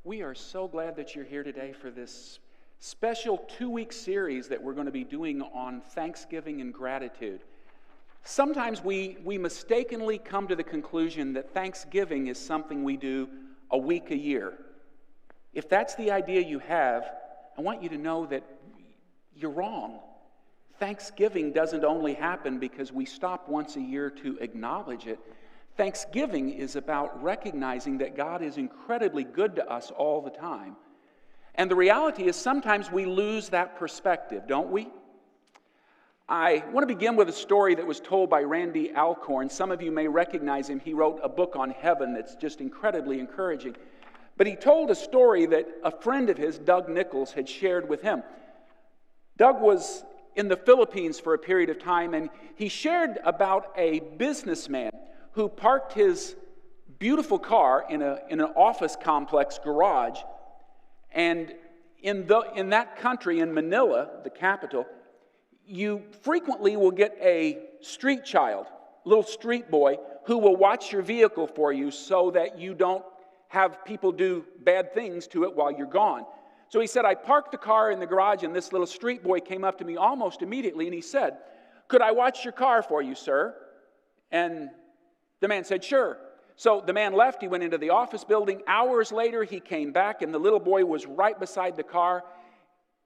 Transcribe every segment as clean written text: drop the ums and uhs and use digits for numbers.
We are so glad that you're here today for this special 2-week series that we're going to be doing on Thanksgiving and gratitude. Sometimes we mistakenly come to the conclusion that Thanksgiving is something we do a week a year. If that's the idea you have, I want you to know that you're wrong. Thanksgiving doesn't only happen because we stop once a year to acknowledge it. Thanksgiving is about recognizing that God is incredibly good to us all the time. And the reality is sometimes we lose that perspective, don't we? I want to begin with a story that was told by Randy Alcorn. Some of you may recognize him. He wrote a book on heaven that's just incredibly encouraging. But he told a story that a friend of his, Doug Nichols, had shared with him. Doug was in the Philippines for a period of time, and he shared about a businessman who parked his beautiful car in an office complex garage. And in that country, in Manila, the capital, you frequently will get a street child, little street boy, who will watch your vehicle for you so that you don't have people do bad things to it while you're gone. So he said, I parked the car in the garage, and this little street boy came up to me almost immediately, and he said, "Could I watch your car for you, sir?" And the man said, "Sure." So the man left. He went into the office building. Hours later, he came back, and the little boy was right beside the car.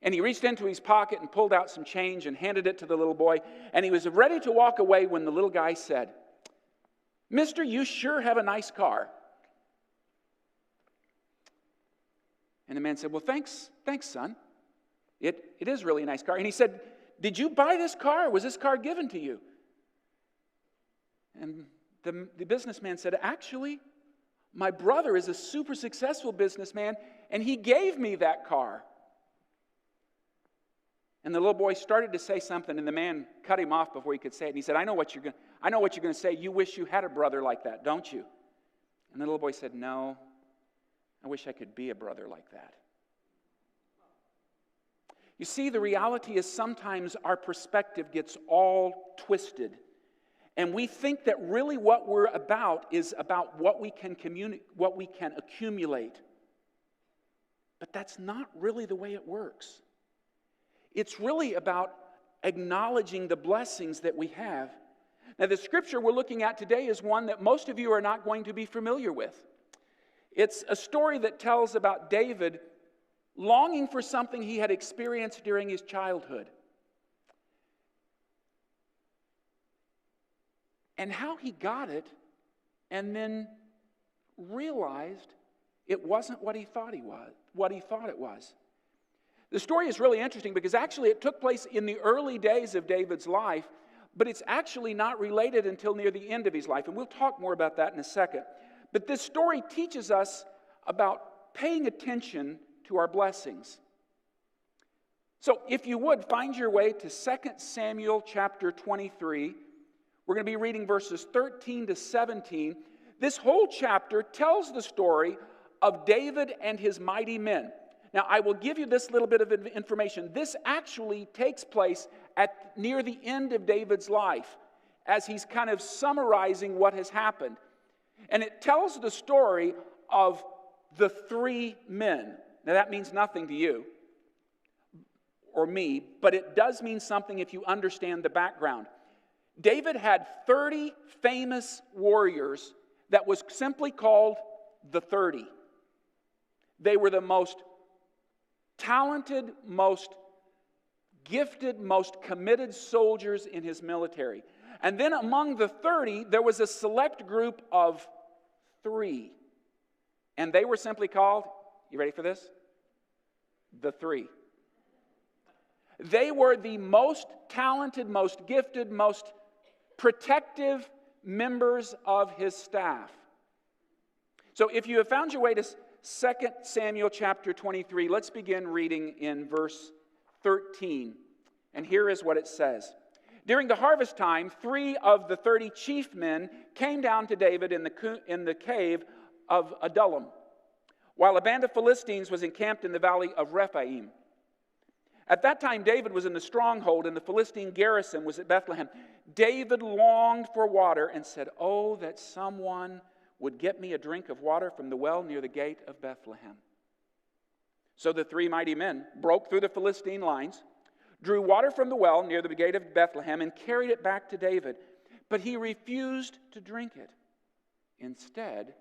And he reached into his pocket and pulled out some change and handed it to the little boy. And he was ready to walk away when the little guy said, "Mister, you sure have a nice car." And the man said, "Well, thanks, son. It is really a nice car." And he said, "Did you buy this car, or was this car given to you?" And the businessman said, "Actually, my brother is a super successful businessman, and he gave me that car." And the little boy started to say something, and the man cut him off before he could say it. And he said, I know what you're going to say. You wish you had a brother like that, don't you?" And the little boy said, "No, I wish I could be a brother like that." You see, the reality is sometimes our perspective gets all twisted. And we think that really what we're about is about what we can what we can accumulate. But that's not really the way it works. It's really about acknowledging the blessings that we have. Now, the scripture we're looking at today is one that most of you are not going to be familiar with. It's a story that tells about David longing for something he had experienced during his childhood, and how he got it and then realized it wasn't what he thought it was. The story is really interesting because actually it took place in the early days of David's life, but it's actually not related until near the end of his life, and we'll talk more about that in a second. But this story teaches us about paying attention to our blessings. So if you would, find your way to 2 Samuel chapter 23. We're going to be reading verses 13 to 17. This whole chapter tells the story of David and his mighty men. Now, I will give you this little bit of information. This actually takes place near the end of David's life, as he's kind of summarizing what has happened. And it tells the story of the 3 men. Now, that means nothing to you or me, but it does mean something if you understand the background. David had 30 famous warriors that was simply called the 30. They were the most talented, most gifted, most committed soldiers in his military. And then among the 30, there was a select group of 3. And they were simply called, you ready for this? The 3. They were the most talented, most gifted, most protective members of his staff. So if you have found your way to 2 Samuel chapter 23, let's begin reading in verse 13. And here is what it says. During the harvest time, 3 of the 30 chief men came down to David in the cave of Adullam, while a band of Philistines was encamped in the valley of Rephaim. At that time, David was in the stronghold, and the Philistine garrison was at Bethlehem. David longed for water and said, "Oh, that someone would get me a drink of water from the well near the gate of Bethlehem." So the three mighty men broke through the Philistine lines, drew water from the well near the gate of Bethlehem, and carried it back to David. But he refused to drink it. Instead,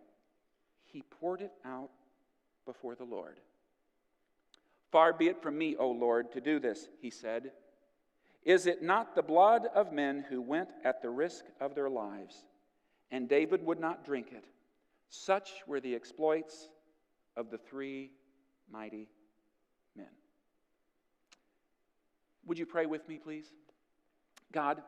he poured it out before the Lord. Far be it from me, O Lord, to do this, he said. Is it not the blood of men who went at the risk of their lives? And David would not drink it. Such were the exploits of the three mighty men. Would you pray with me, please? God,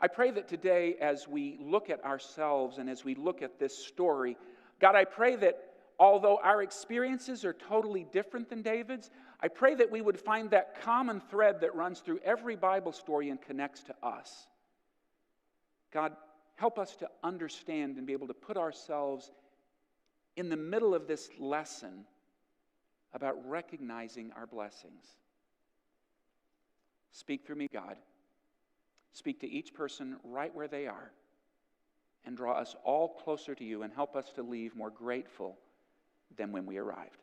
I pray that today as we look at ourselves and as we look at this story, God, I pray that although our experiences are totally different than David's, I pray that we would find that common thread that runs through every Bible story and connects to us. God, help us to understand and be able to put ourselves in the middle of this lesson about recognizing our blessings. Speak through me, God. Speak to each person right where they are and draw us all closer to you and help us to leave more grateful than when we arrived.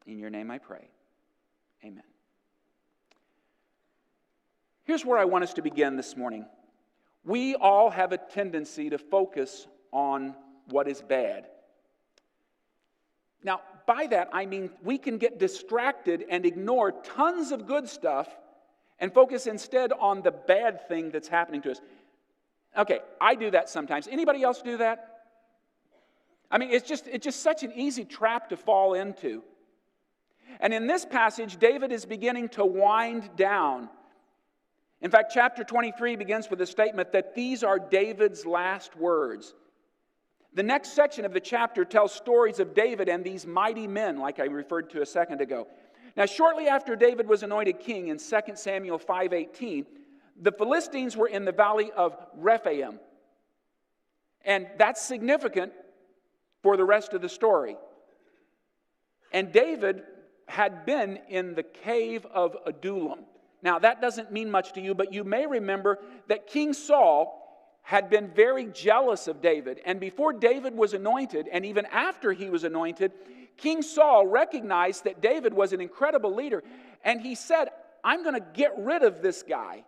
In your name I pray. Amen. Here's where I want us to begin this morning. We all have a tendency to focus on what is bad. Now, by that I mean we can get distracted and ignore tons of good stuff and focus instead on the bad thing that's happening to us. Okay, I do that sometimes. Anybody else do that? I mean, it's just such an easy trap to fall into. And in this passage, David is beginning to wind down. In fact, chapter 23 begins with a statement that these are David's last words. The next section of the chapter tells stories of David and these mighty men, like I referred to a second ago. Now, shortly after David was anointed king in 2 Samuel 5:18, the Philistines were in the valley of Rephaim. And that's significant for the rest of the story. And David had been in the cave of Adullam. Now, that doesn't mean much to you, but you may remember that King Saul had been very jealous of David. And before David was anointed, and even after he was anointed, King Saul recognized that David was an incredible leader. And he said, I'm going to get rid of this guy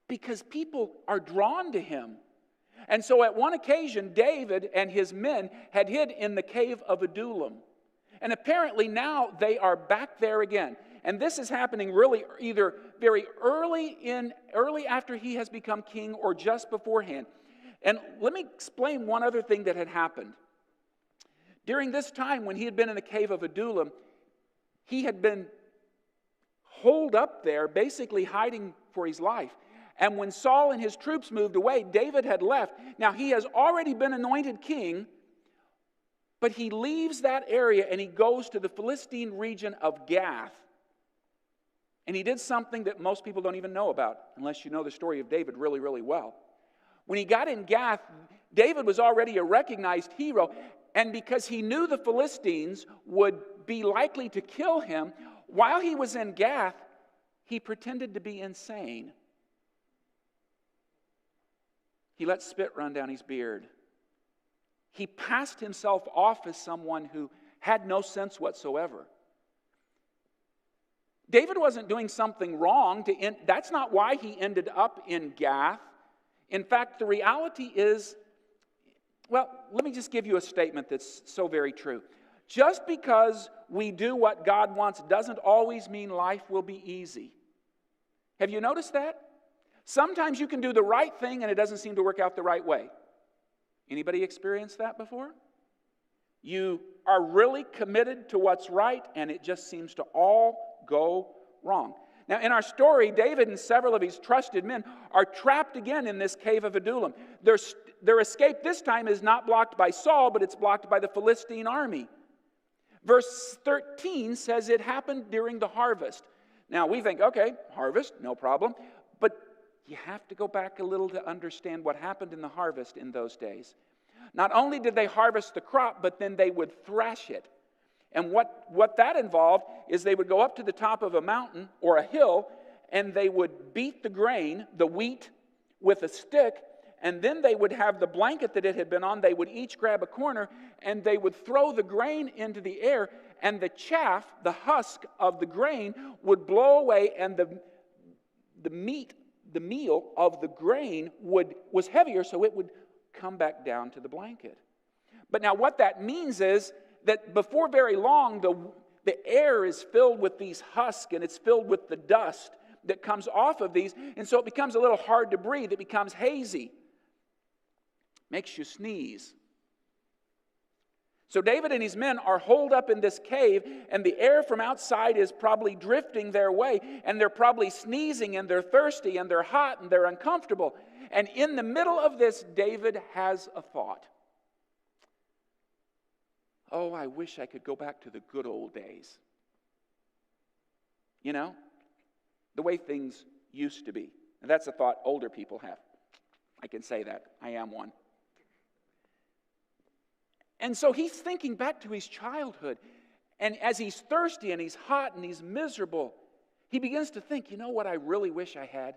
because people are drawn to him. And so at one occasion, David and his men had hid in the cave of Adullam. And apparently now they are back there again. And this is happening really either very early after he has become king or just beforehand. And let me explain one other thing that had happened. During this time when he had been in the cave of Adullam, he had been holed up there, basically hiding for his life. And when Saul and his troops moved away, David had left. Now, he has already been anointed king, but he leaves that area and he goes to the Philistine region of Gath. And he did something that most people don't even know about, unless you know the story of David really, really well. When he got in Gath, David was already a recognized hero, and because he knew the Philistines would be likely to kill him, while he was in Gath, he pretended to be insane. He let spit run down his beard. He passed himself off as someone who had no sense whatsoever. David wasn't doing something wrong. That's not why he ended up in Gath. In fact, the reality is, well, let me just give you a statement that's so very true. Just because we do what God wants doesn't always mean life will be easy. Have you noticed that? Sometimes you can do the right thing and it doesn't seem to work out the right way. Anybody experienced that before? You are really committed to what's right and it just seems to all go wrong. Now, in our story, David and several of his trusted men are trapped again in this cave of Adullam. Their escape this time is not blocked by Saul, but it's blocked by the Philistine army. Verse 13 says it happened during the harvest. Now, we think, okay, harvest, no problem. But you have to go back a little to understand what happened in the harvest in those days. Not only did they harvest the crop, but then they would thresh it. And what that involved is they would go up to the top of a mountain or a hill, and they would beat the grain, the wheat, with a stick, and then they would have the blanket that it had been on. They would each grab a corner, and they would throw the grain into the air, and the chaff, the husk of the grain, would blow away, and the meal of the grain was heavier, so it would come back down to the blanket. But now what that means is that before very long, the air is filled with these husks, and it's filled with the dust that comes off of these, and so it becomes a little hard to breathe. It becomes hazy. Makes you sneeze. So David and his men are holed up in this cave, and the air from outside is probably drifting their way, and they're probably sneezing, and they're thirsty, and they're hot, and they're uncomfortable. And in the middle of this, David has a thought. Oh, I wish I could go back to the good old days. You know, the way things used to be. And that's a thought older people have. I can say that. I am one. And so he's thinking back to his childhood. And as he's thirsty and he's hot and he's miserable, he begins to think, you know what I really wish I had?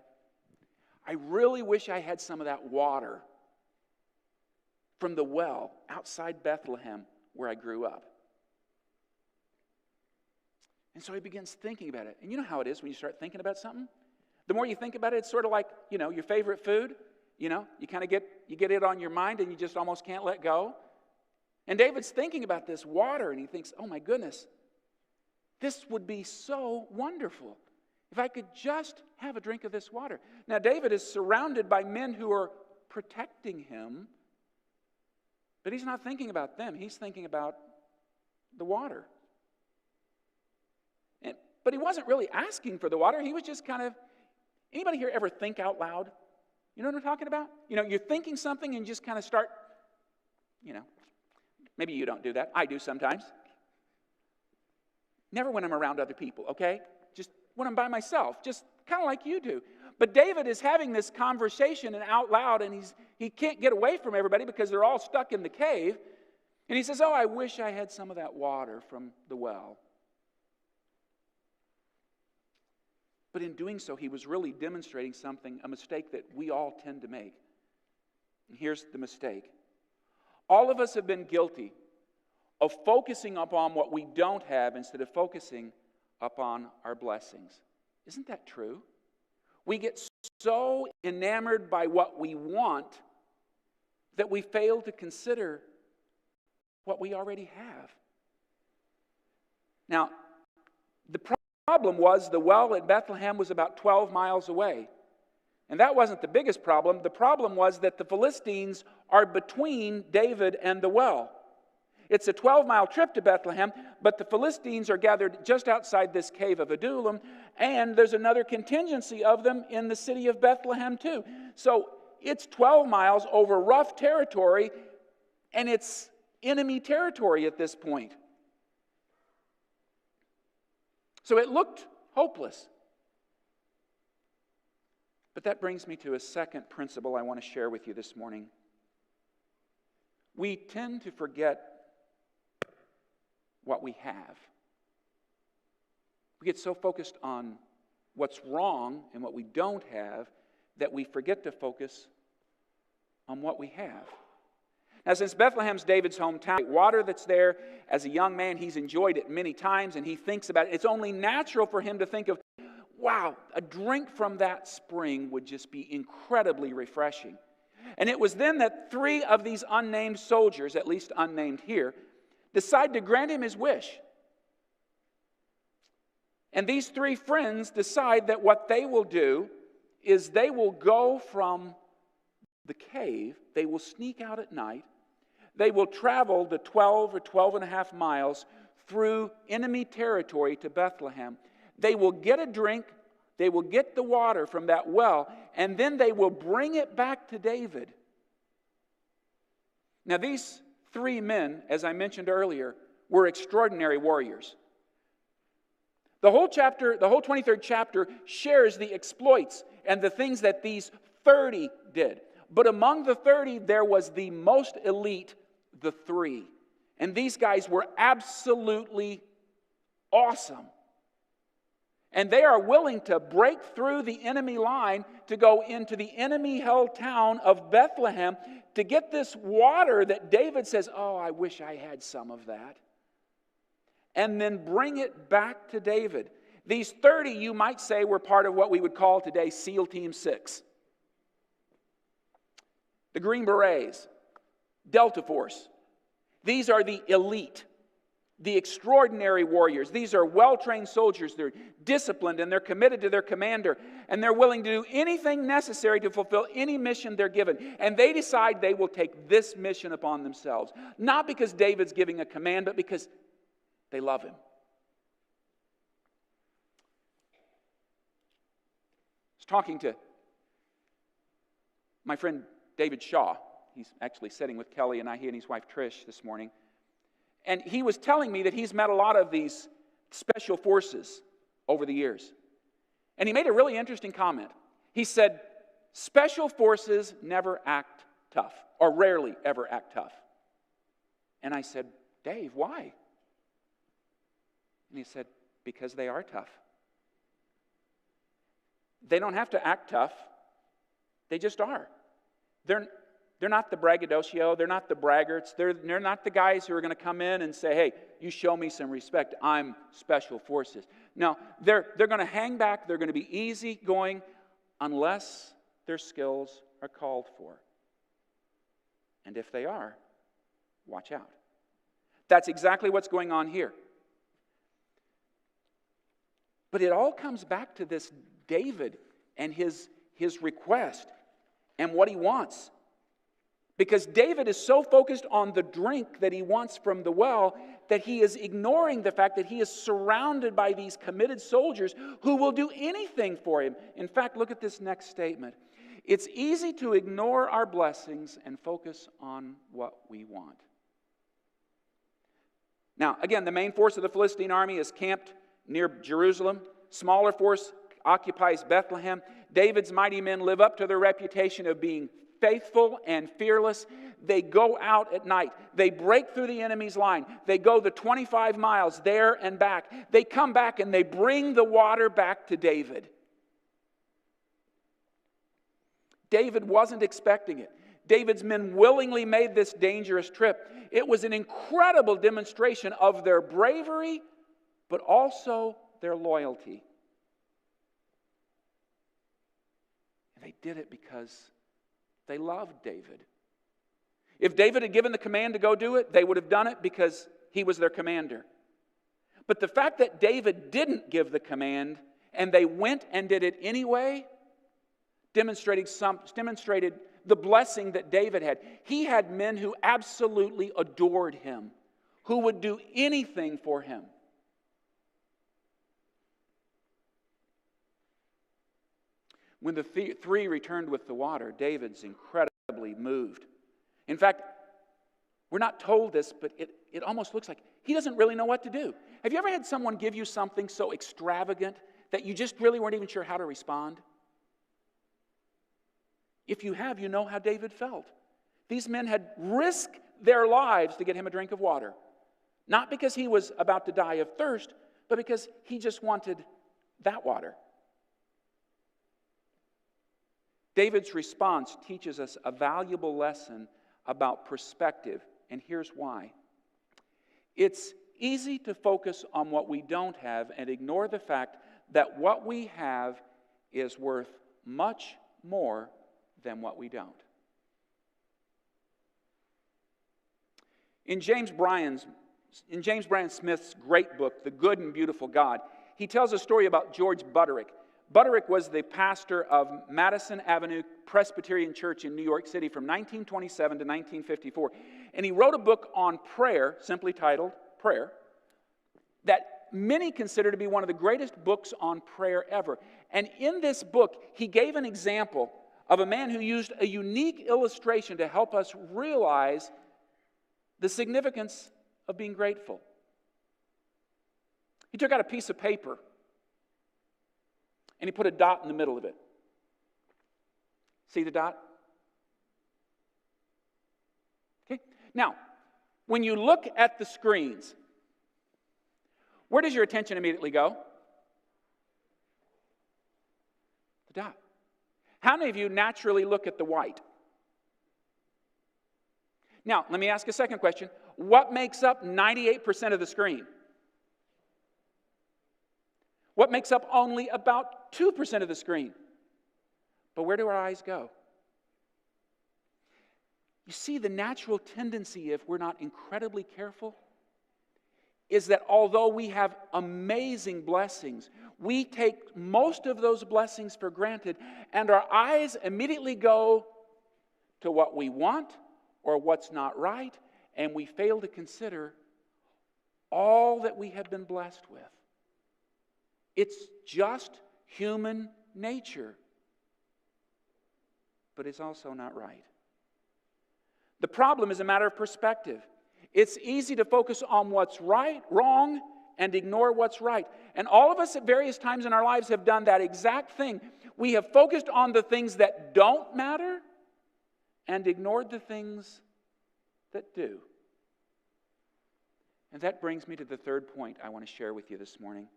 I really wish I had some of that water from the well outside Bethlehem where I grew up. And so he begins thinking about it. And you know how it is when you start thinking about something? The more you think about it, it's sort of like, your favorite food. You kind of get it on your mind and you just almost can't let go. And David's thinking about this water, and he thinks, oh my goodness, this would be so wonderful if I could just have a drink of this water. Now, David is surrounded by men who are protecting him, but he's not thinking about them. He's thinking about the water. But he wasn't really asking for the water. He was just kind of, anybody here ever think out loud? You know what I'm talking about? You're thinking something and you just kind of start, maybe you don't do that. I do sometimes. Never when I'm around other people, okay? Just when I'm by myself, just kind of like you do. But David is having this conversation and out loud, and he can't get away from everybody because they're all stuck in the cave. And he says, oh, I wish I had some of that water from the well. But in doing so, he was really demonstrating something, a mistake that we all tend to make. And here's the mistake. All of us have been guilty of focusing upon what we don't have instead of focusing upon our blessings. Isn't that true? We get so enamored by what we want that we fail to consider what we already have. Now, the problem was the well at Bethlehem was about 12 miles away. And that wasn't the biggest problem. The problem was that the Philistines are between David and the well. It's a 12-mile trip to Bethlehem, but the Philistines are gathered just outside this cave of Adullam, and there's another contingency of them in the city of Bethlehem too. So it's 12 miles over rough territory, and it's enemy territory at this point. So it looked hopeless. But that brings me to a second principle I want to share with you this morning. We tend to forget what we have. We get so focused on what's wrong and what we don't have that we forget to focus on what we have. Now, since Bethlehem's David's hometown, water that's there, as a young man, he's enjoyed it many times, and he thinks about it. It's only natural for him to think of, wow, a drink from that spring would just be incredibly refreshing. And it was then that 3 of these unnamed soldiers, at least unnamed here, decide to grant him his wish. And these 3 friends decide that what they will do is they will go from the cave, they will sneak out at night, they will travel the 12 or 12 and a half miles through enemy territory to Bethlehem. They will get a drink, they will get the water from that well, and then they will bring it back to David. Now these 3 men, as I mentioned earlier, were extraordinary warriors. The whole chapter, the whole 23rd chapter, shares the exploits and the things that these 30 did. But among the 30, there was the most elite, the 3. And these guys were absolutely awesome. And they are willing to break through the enemy line to go into the enemy-held town of Bethlehem to get this water that David says, oh, I wish I had some of that. And then bring it back to David. These 30, you might say, were part of what we would call today SEAL Team 6. The Green Berets, Delta Force. These are the elite, the extraordinary warriors. These are well-trained soldiers. They're disciplined and they're committed to their commander. And they're willing to do anything necessary to fulfill any mission they're given. And they decide they will take this mission upon themselves. Not because David's giving a command, but because they love him. I was talking to my friend David Shaw. He's actually sitting with Kelly and he and his wife Trish this morning. And he was telling me that he's met a lot of these special forces over the years. And he made a really interesting comment. He said, special forces never act tough, or rarely ever act tough. And I said, Dave, why? And he said, because they are tough. They don't have to act tough. They just are. They're not the braggadocio. They're not the braggarts. They're not the guys who are going to come in and say, hey, you show me some respect. I'm special forces. No, they're going to hang back. They're going to be easygoing unless their skills are called for. And if they are, watch out. That's exactly what's going on here. But it all comes back to this David and his request and what he wants. Because David is so focused on the drink that he wants from the well that he is ignoring the fact that he is surrounded by these committed soldiers who will do anything for him. In fact, look at this next statement. It's easy to ignore our blessings and focus on what we want. Now, again, the main force of the Philistine army is camped near Jerusalem. Smaller force occupies Bethlehem. David's mighty men live up to their reputation of being faithful and fearless. They go out at night. They break through the enemy's line. They go the 25 miles there and back. They come back and they bring the water back to David. David wasn't expecting it. David's men willingly made this dangerous trip. It was an incredible demonstration of their bravery, but also their loyalty. And they did it because they loved David. If David had given the command to go do it, they would have done it because he was their commander. But the fact that David didn't give the command and they went and did it anyway demonstrated the blessing that David had. He had men who absolutely adored him, who would do anything for him. When the three returned with the water, David's incredibly moved. In fact, we're not told this, but it almost looks like he doesn't really know what to do. Have you ever had someone give you something so extravagant that you just really weren't even sure how to respond? If you have, you know how David felt. These men had risked their lives to get him a drink of water. Not because he was about to die of thirst, but because he just wanted that water. David's response teaches us a valuable lesson about perspective, and here's why. It's easy to focus on what we don't have and ignore the fact that what we have is worth much more than what we don't. In James Bryan Smith's great book, The Good and Beautiful God, he tells a story about George Butterick. Butterick was the pastor of Madison Avenue Presbyterian Church in New York City from 1927 to 1954. And he wrote a book on prayer, simply titled Prayer, that many consider to be one of the greatest books on prayer ever. And in this book, he gave an example of a man who used a unique illustration to help us realize the significance of being grateful. He took out a piece of paper and he put a dot in the middle of it. See the dot? Okay. Now, when you look at the screens, where does your attention immediately go? Duh. How many of you naturally look at the white? Now, let me ask a second question. What makes up 98% of the screen? What makes up only about 2% of the screen? But where do our eyes go? You see, the natural tendency, if we're not incredibly careful, is that although we have amazing blessings, we take most of those blessings for granted, and our eyes immediately go to what we want or what's not right, and we fail to consider all that we have been blessed with. It's just human nature, but it's also not right. The problem is a matter of perspective. It's easy to focus on what's right, wrong, and ignore what's right. And all of us at various times in our lives have done that exact thing. We have focused on the things that don't matter and ignored the things that do. And that brings me to the third point I want to share with you this morning.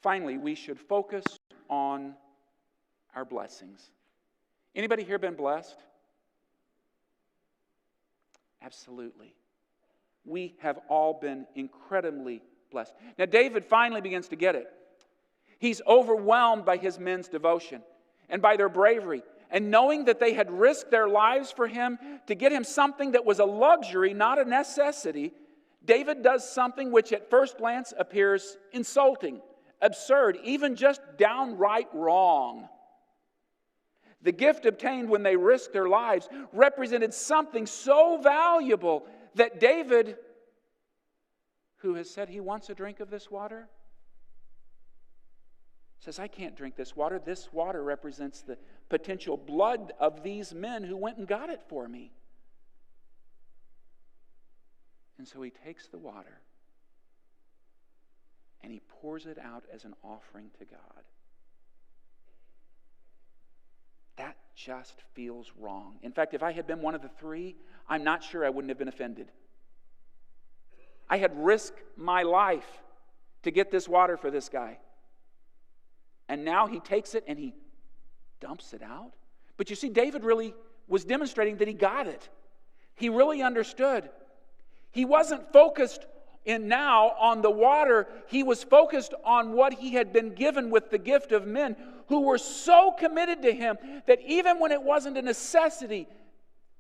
Finally, we should focus on our blessings. Anybody here been blessed? Absolutely. We have all been incredibly blessed. Now, David finally begins to get it. He's overwhelmed by his men's devotion and by their bravery. And knowing that they had risked their lives for him to get him something that was a luxury, not a necessity, David does something which at first glance appears insulting, absurd, even just downright wrong. The gift obtained when they risked their lives represented something so valuable that David, who has said he wants a drink of this water, says, I can't drink this water. This water represents the potential blood of these men who went and got it for me. And so he takes the water and he pours it out as an offering to God. That just feels wrong. In fact, if I had been one of the three, I'm not sure I wouldn't have been offended. I had risked my life to get this water for this guy. And now he takes it and he dumps it out. But you see, David really was demonstrating that he got it. He really understood. He wasn't focused now on the water. He was focused on what he had been given with the gift of men who were so committed to him that even when it wasn't a necessity,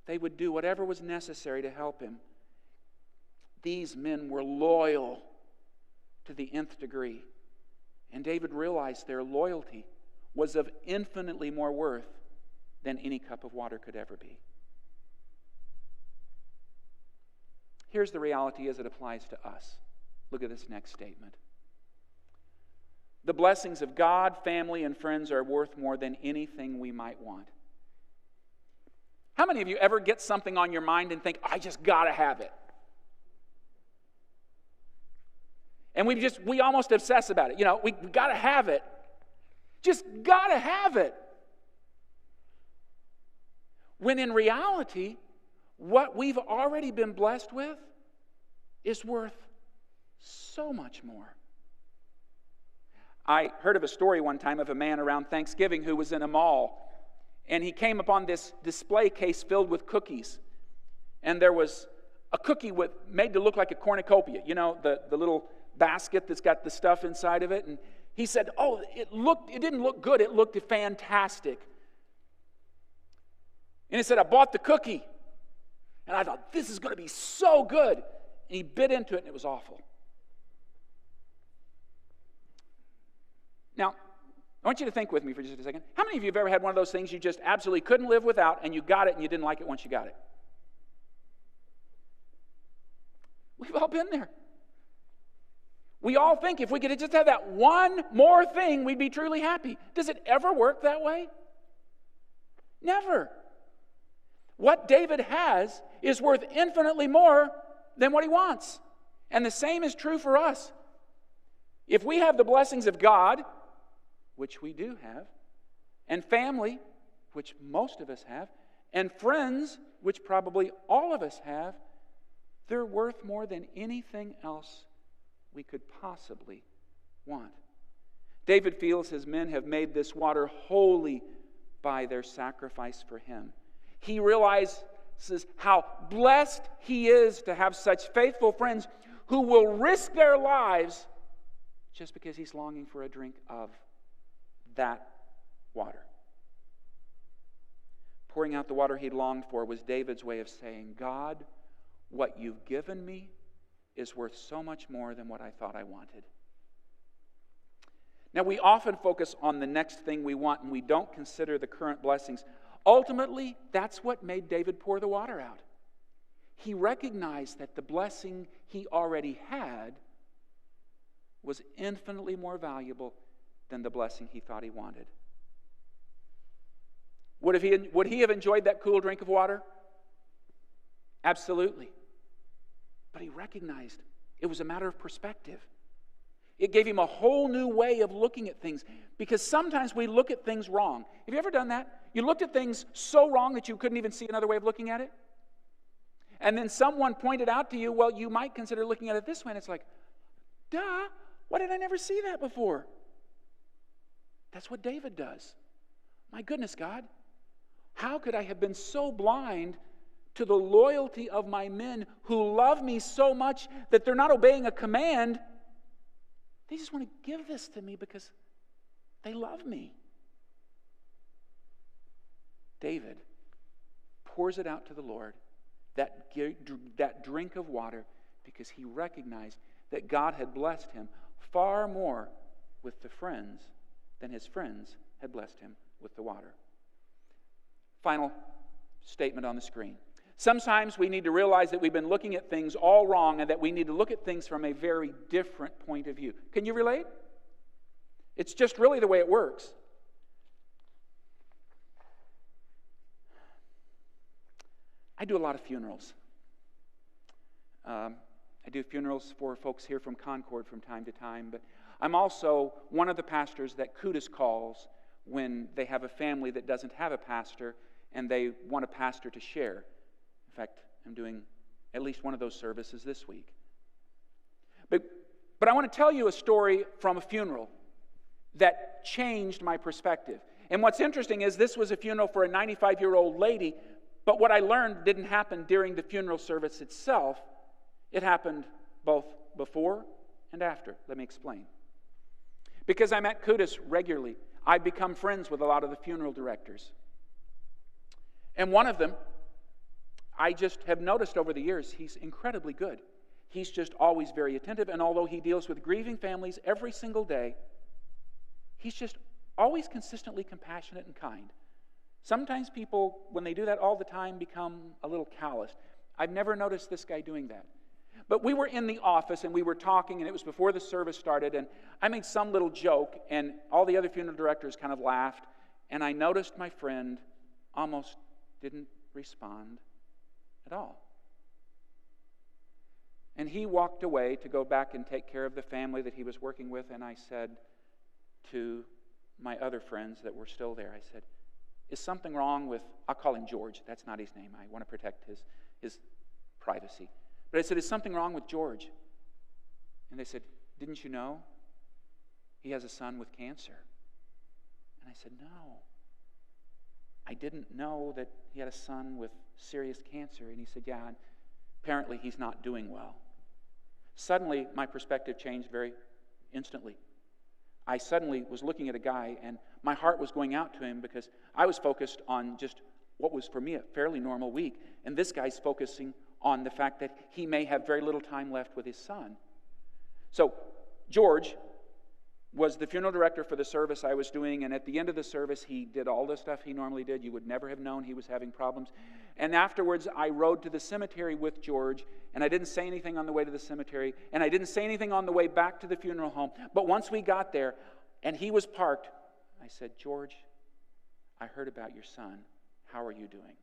they would do whatever was necessary to help him. These men were loyal to the nth degree. And David realized their loyalty was of infinitely more worth than any cup of water could ever be. Here's the reality as it applies to us. Look at this next statement. The blessings of God, family, and friends are worth more than anything we might want. How many of you ever get something on your mind and think, I just got to have it? And we almost obsess about it. You know, we got to have it. Just got to have it. When in reality, what we've already been blessed with is worth so much more. I heard of a story one time of a man around Thanksgiving who was in a mall, and he came upon this display case filled with cookies. And there was a cookie made to look like a cornucopia, you know, the little basket that's got the stuff inside of it. And he said, oh, it didn't look good, it looked fantastic. And he said, I bought the cookie. And I thought, this is going to be so good. And he bit into it and it was awful. Now, I want you to think with me for just a second. How many of you have ever had one of those things you just absolutely couldn't live without and you got it and you didn't like it once you got it? We've all been there. We all think if we could just have that one more thing, we'd be truly happy. Does it ever work that way? Never. What David has is worth infinitely more than what he wants. And the same is true for us. If we have the blessings of God, which we do have, and family, which most of us have, and friends, which probably all of us have, they're worth more than anything else we could possibly want. David feels his men have made this water holy by their sacrifice for him. He realizes how blessed he is to have such faithful friends who will risk their lives just because he's longing for a drink of that water. Pouring out the water he longed for was David's way of saying, God, what you've given me is worth so much more than what I thought I wanted. Now, we often focus on the next thing we want and we don't consider the current blessings. Ultimately, that's what made David pour the water out. He recognized that the blessing he already had was infinitely more valuable than the blessing he thought he wanted. Would he have enjoyed that cool drink of water? Absolutely. But he recognized it was a matter of perspective. It gave him a whole new way of looking at things, because sometimes we look at things wrong. Have you ever done that? You looked at things so wrong that you couldn't even see another way of looking at it? And then someone pointed out to you, well, you might consider looking at it this way, and it's like, duh, why did I never see that before? That's what David does. My goodness, God, how could I have been so blind to the loyalty of my men who love me so much that they're not obeying a command? They just want to give this to me because they love me. David pours it out to the Lord, that drink of water, because he recognized that God had blessed him far more with the friends than his friends had blessed him with the water. Final statement on the screen. Sometimes we need to realize that we've been looking at things all wrong and that we need to look at things from a very different point of view. Can you relate? It's just really the way it works. I do a lot of funerals. I do funerals for folks here from Concord from time to time, but I'm also one of the pastors that Kudus calls when they have a family that doesn't have a pastor and they want a pastor to share. In fact, I'm doing at least one of those services this week. But I want to tell you a story from a funeral that changed my perspective. And what's interesting is this was a funeral for a 95-year-old lady, but what I learned didn't happen during the funeral service itself. It happened both before and after. Let me explain. Because I'm at Kudus regularly, I've become friends with a lot of the funeral directors. And one of them, I just have noticed over the years, he's incredibly good. He's just always very attentive, and although he deals with grieving families every single day, he's just always consistently compassionate and kind. Sometimes people, when they do that all the time, become a little calloused. I've never noticed this guy doing that. But we were in the office, and we were talking, and it was before the service started, and I made some little joke, and all the other funeral directors kind of laughed, and I noticed my friend almost didn't respond at all. And he walked away to go back and take care of the family that he was working with, and I said to my other friends that were still there, I said, is something wrong with, I'll call him George, that's not his name, I want to protect his privacy. But I said, is something wrong with George? And they said, didn't you know? He has a son with cancer. And I said, no. I didn't know that he had a son with serious cancer. And he said, yeah, apparently he's not doing well. Suddenly, my perspective changed very instantly. I suddenly was looking at a guy, and my heart was going out to him because I was focused on just what was for me a fairly normal week. And this guy's focusing on the fact that he may have very little time left with his son. So, George was the funeral director for the service I was doing, and at the end of the service, he did all the stuff he normally did. You would never have known he was having problems. And afterwards, I rode to the cemetery with George, and I didn't say anything on the way to the cemetery, and I didn't say anything on the way back to the funeral home. But once we got there, and he was parked, I said, George, I heard about your son. How are you doing?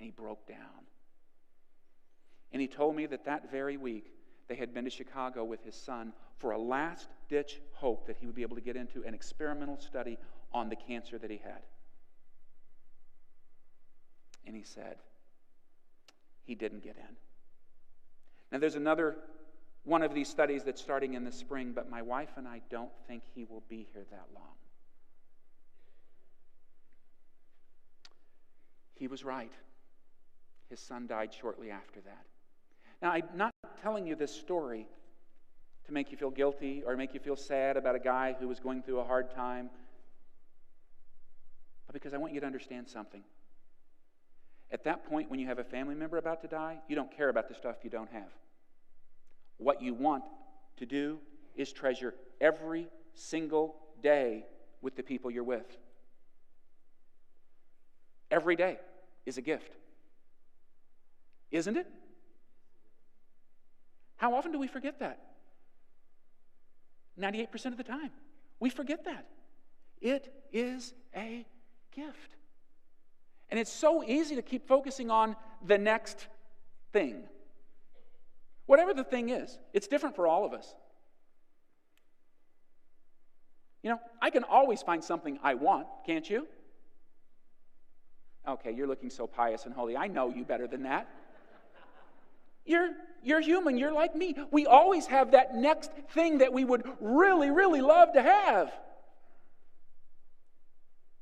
And he broke down. And he told me that that very week they had been to Chicago with his son for a last-ditch hope that he would be able to get into an experimental study on the cancer that he had. And he said he didn't get in. Now there's another one of these studies that's starting in the spring, but my wife and I don't think he will be here that long. He was right. His son died shortly after that. Now, I'm not telling you this story to make you feel guilty or make you feel sad about a guy who was going through a hard time, but because I want you to understand something. At that point, when you have a family member about to die, you don't care about the stuff you don't have. What you want to do is treasure every single day with the people you're with. Every day is a gift. Isn't it? How often do we forget that? 98% of the time. We forget that. It is a gift. And it's so easy to keep focusing on the next thing. Whatever the thing is, it's different for all of us. You know, I can always find something I want, can't you? Okay, you're looking so pious and holy. I know you better than that. You're human. You're like me. We always have that next thing that we would really, really love to have.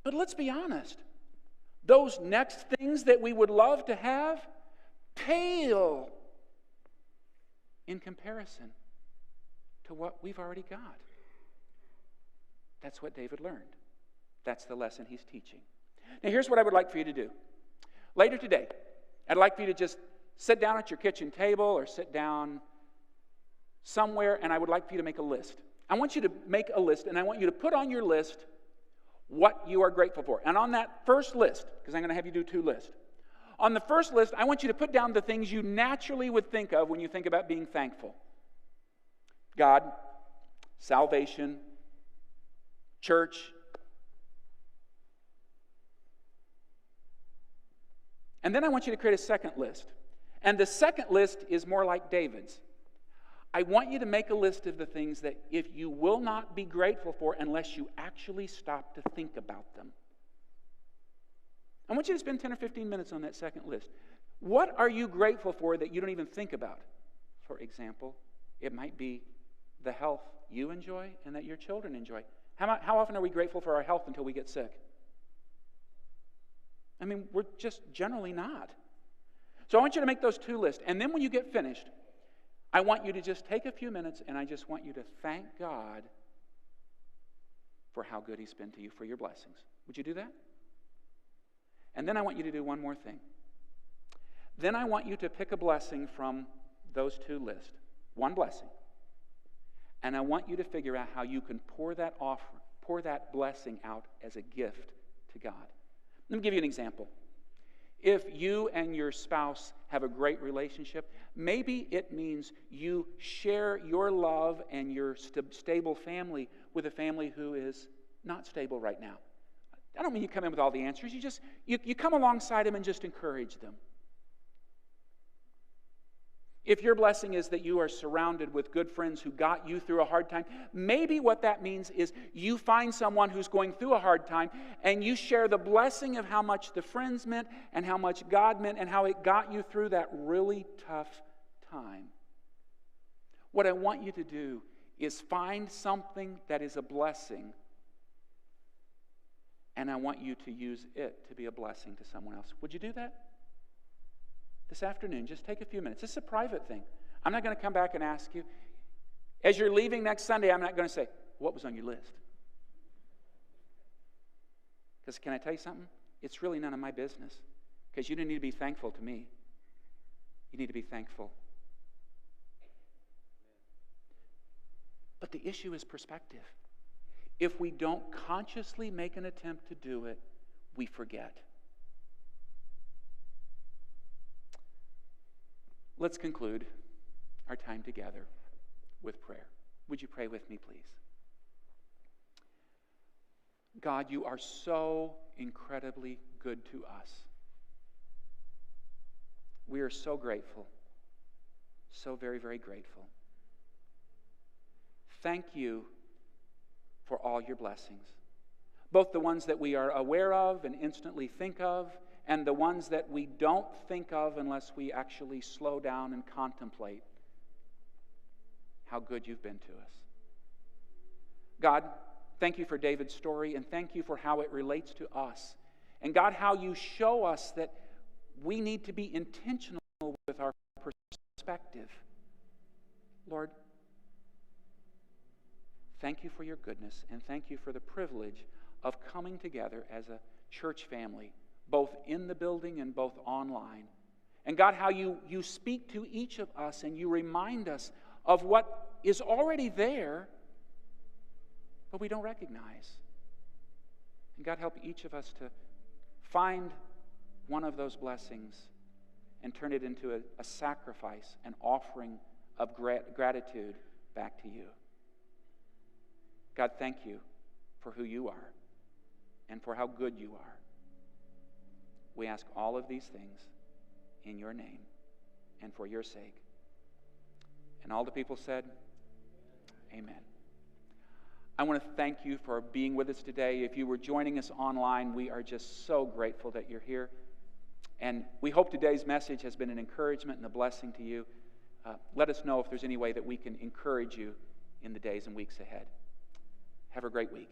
But let's be honest. Those next things that we would love to have pale in comparison to what we've already got. That's what David learned. That's the lesson he's teaching. Now, here's what I would like for you to do. Later today, I'd like for you to just sit down at your kitchen table or sit down somewhere, and I would like for you to make a list. I want you to make a list, and I want you to put on your list what you are grateful for. And on that first list, because I'm going to have you do 2 lists, on the first list, I want you to put down the things you naturally would think of when you think about being thankful. God, salvation, church. And then I want you to create a second list. And the second list is more like David's. I want you to make a list of the things that if you will not be grateful for unless you actually stop to think about them. I want you to spend 10 or 15 minutes on that second list. What are you grateful for that you don't even think about? For example, it might be the health you enjoy and that your children enjoy. How often are we grateful for our health until we get sick? I mean, we're just generally not. So I want you to make those 2 lists. And then when you get finished, I want you to just take a few minutes and I just want you to thank God for how good He's been to you, for your blessings. Would you do that? And then I want you to do one more thing. Then I want you to pick a blessing from those 2 lists. One blessing. And I want you to figure out how you can pour that blessing out as a gift to God. Let me give you an example. If you and your spouse have a great relationship, maybe it means you share your love and your stable family with a family who is not stable right now. I don't mean you come in with all the answers. You come alongside them and just encourage them. If your blessing is that you are surrounded with good friends who got you through a hard time, maybe what that means is you find someone who's going through a hard time and you share the blessing of how much the friends meant and how much God meant and how it got you through that really tough time. What I want you to do is find something that is a blessing, and I want you to use it to be a blessing to someone else. Would you do that? This afternoon, just take a few minutes. This is a private thing. I'm not going to come back and ask you. As you're leaving next Sunday, I'm not going to say, what was on your list? Because can I tell you something? It's really none of my business. Because you don't need to be thankful to me. You need to be thankful. But the issue is perspective. If we don't consciously make an attempt to do it, we forget. Let's conclude our time together with prayer. Would you pray with me, please? God, you are so incredibly good to us. We are so grateful. So very, very grateful. Thank you for all your blessings. Both the ones that we are aware of and instantly think of, and the ones that we don't think of unless we actually slow down and contemplate. how good you've been to us. God, thank you for David's story, and thank you for how it relates to us. And God, how you show us that we need to be intentional with our perspective. Lord, thank you for your goodness, and thank you for the privilege of coming together as a church family, both in the building and both online. And God, how you speak to each of us and you remind us of what is already there, but we don't recognize. And God, help each of us to find one of those blessings and turn it into a sacrifice, an offering of gratitude back to you. God, thank you for who you are and for how good you are. We ask all of these things in your name and for your sake. And all the people said, amen. I want to thank you for being with us today. If you were joining us online, we are just so grateful that you're here. And we hope today's message has been an encouragement and a blessing to you. Let us know if there's any way that we can encourage you in the days and weeks ahead. Have a great week.